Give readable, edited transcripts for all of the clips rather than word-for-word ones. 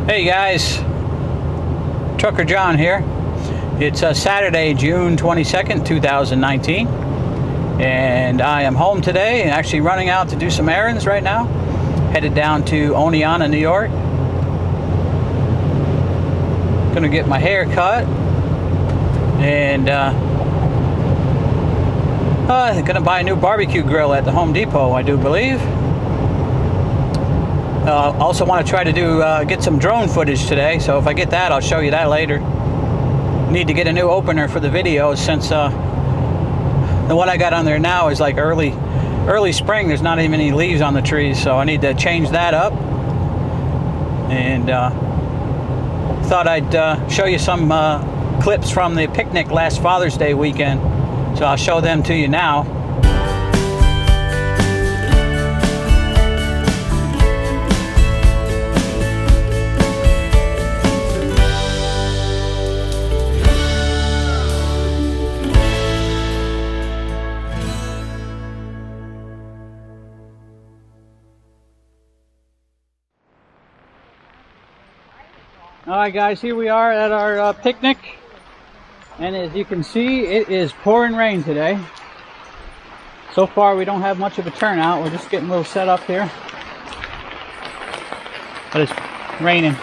Hey guys, Trucker John here. It's Saturday, June 22nd, 2019, and I am home today and actually running out to do some errands right now. Headed down to Oneonta, New York. Gonna get my hair cut and gonna buy a new barbecue grill at the Home Depot, I do believe. Also want to try to get some drone footage today, so if I get that, I'll show you that later. Need to get a new opener for the videos since the one I got on there now is like early spring. There's not even any leaves on the trees, so I need to change that up. And thought I'd show you some clips from the picnic last Father's Day weekend, so I'll show them to you now. Alright guys, here we are at our picnic, and as you can see, it is pouring rain today. So far we don't have much of a turnout. We're just getting a little set up here, but it's raining.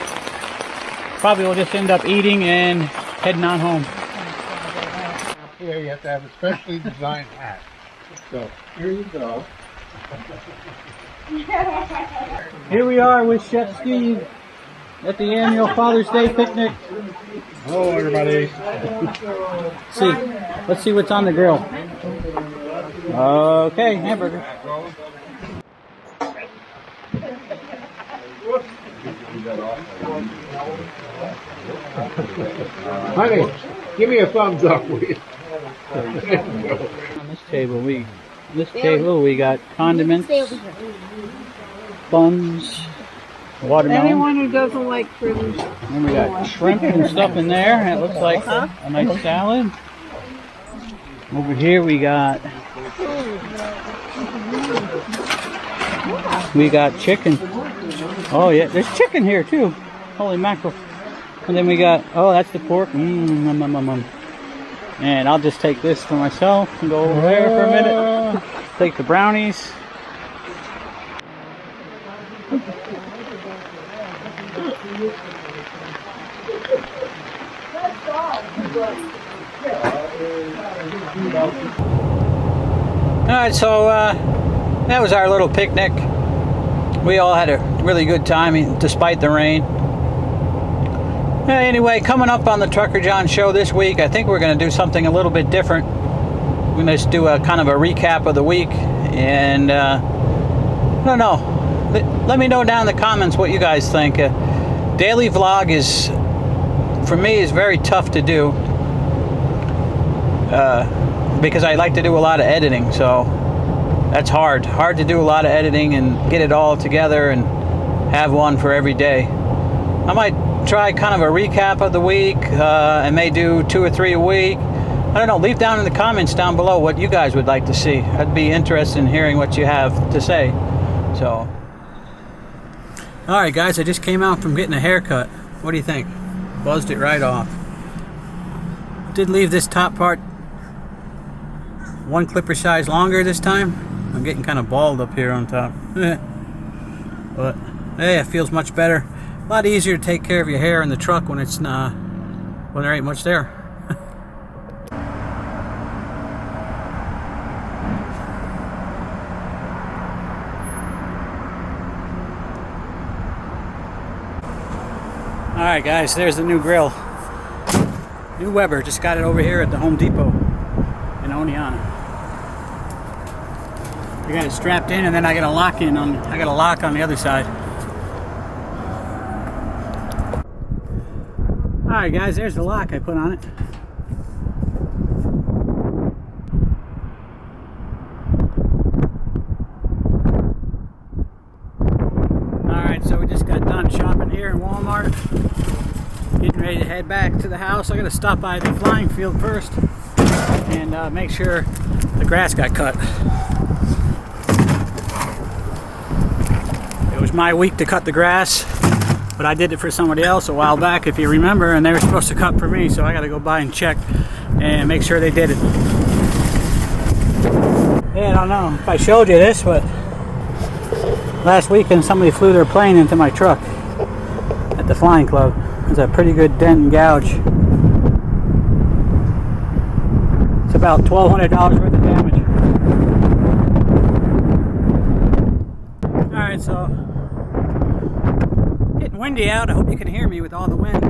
Probably we'll just end up eating and heading on home. Here you have to have a specially designed hat. So here you go. Here we are with Chef Steve at the annual Father's Day picnic. Hello everybody. Let's see what's on the grill. Okay, hamburger. Honey, give me a thumbs up, will you? On this table we got condiments, buns, watermelon. Anyone who doesn't like fritters. And we got shrimp and stuff in there. And it looks like a nice salad. Over here we got chicken. Oh yeah, there's chicken here too. Holy mackerel. And then we got, oh, that's the pork. And I'll just take this for myself and go over there for a minute. Take the brownies. Alright, so that was our little picnic. We all had a really good time despite the rain. Anyway, coming up on the Trucker John show this week, I think we're going to do something a little bit different. We're going to just do a kind of a recap of the week, and I don't know. Let me know down in the comments what you guys think. Daily vlog is, for me, is very tough to do because I like to do a lot of editing, so that's hard to do a lot of editing and get it all together and have one for every day. I might try kind of a recap of the week. I may do 2 or 3 a week. I don't know. Leave down in the comments down below what you guys would like to see. I'd be interested in hearing what you have to say. So, alright guys, I just came out from getting a haircut. What do you think? Buzzed it right off. Did leave this top part 1 clipper size longer this time. I'm getting kind of bald up here on top. But hey, it feels much better. A lot easier to take care of your hair in the truck when it's when there ain't much there. Alright guys, there's the new grill. New Weber, just got it over here at the Home Depot in Oneonta. I got it strapped in, and then I got a lock on the other side. Alright guys, there's the lock I put on it. Alright, so we just got done shopping here in Walmart. Getting ready to head back to the house. I gotta stop by the flying field first and make sure the grass got cut. It was my week to cut the grass. But I did it for somebody else a while back, if you remember, and they were supposed to cut for me, so I got to go by and check and make sure they did it. Yeah, I don't know if I showed you this, but last weekend somebody flew their plane into my truck at the flying club. It was a pretty good dent and gouge. It's about $1,200 worth of damage. Alright, so getting windy out. I hope you can hear me with all the wind.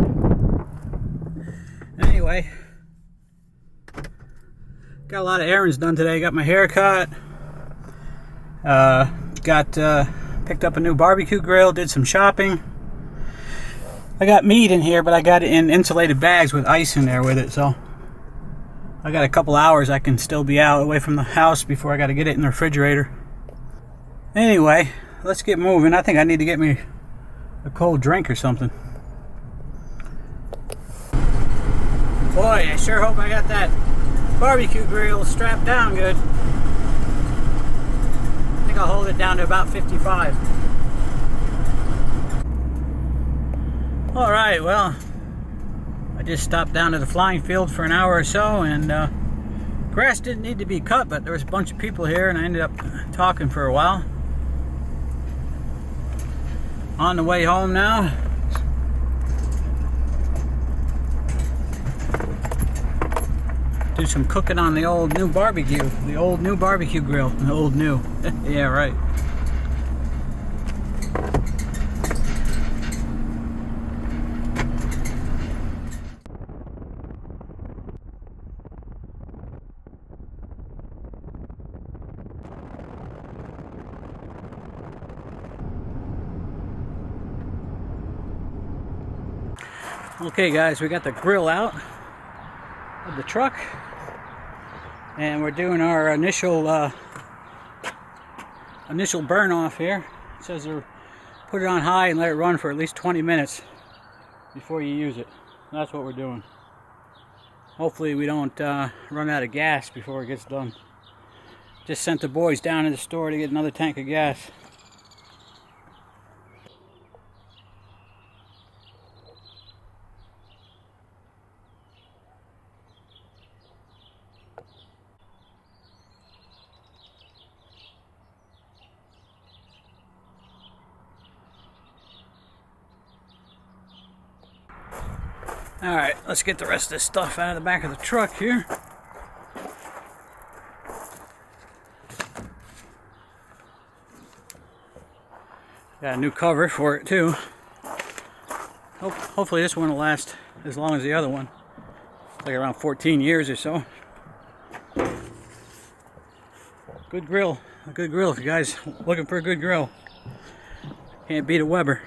Anyway, got a lot of errands done today. Got my hair cut. Picked up a new barbecue grill. Did some shopping. I got meat in here, but I got it in insulated bags with ice in there with it. So I got a couple hours I can still be out away from the house before I got to get it in the refrigerator. Anyway, let's get moving. I think I need to get me a cold drink or something. Boy, I sure hope I got that barbecue grill strapped down good. I think I'll hold it down to about 55. Alright, well, I just stopped down to the flying field for an hour or so, and grass didn't need to be cut, but there was a bunch of people here and I ended up talking for a while. On the way home now. Do some cooking on the old new barbecue. The old new barbecue grill. The old new. Yeah, right. Okay guys, we got the grill out of the truck and we're doing our initial burn off here. It says to put it on high and let it run for at least 20 minutes before you use it. That's what we're doing. Hopefully we don't run out of gas before it gets done. Just sent the boys down to the store to get another tank of gas. Alright, let's get the rest of this stuff out of the back of the truck here. Got a new cover for it too. Hopefully this one will last as long as the other one. It's like around 14 years or so. Good grill. A good grill if you guys looking for a good grill. Can't beat a Weber.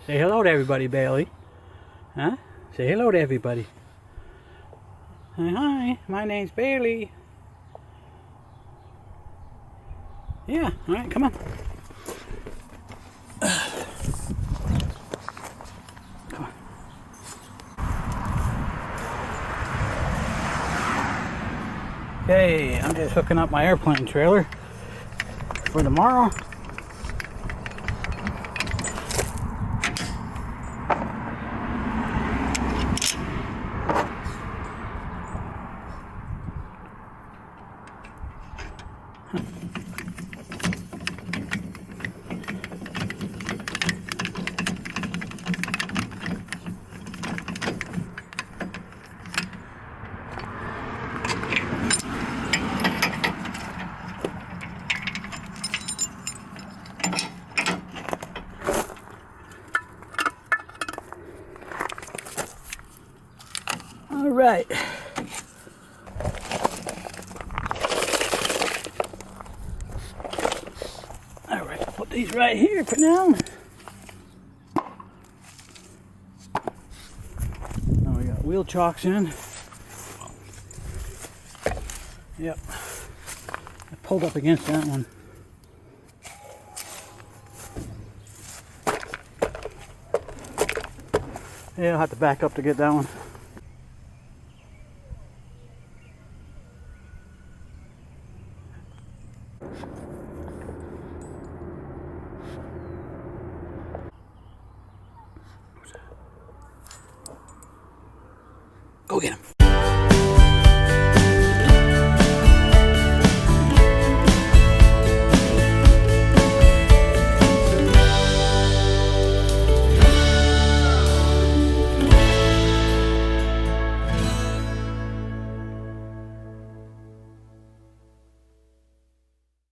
Say hello to everybody, Bailey. Huh? Say hello to everybody. Hi, my name's Bailey. Yeah, alright, come on. Okay, I'm just hooking up my airplane trailer for tomorrow. All right. All right, put these right here for now. Now we got wheel chocks in. Yep. I pulled up against that one. Yeah, I'll have to back up to get that one. Go get him.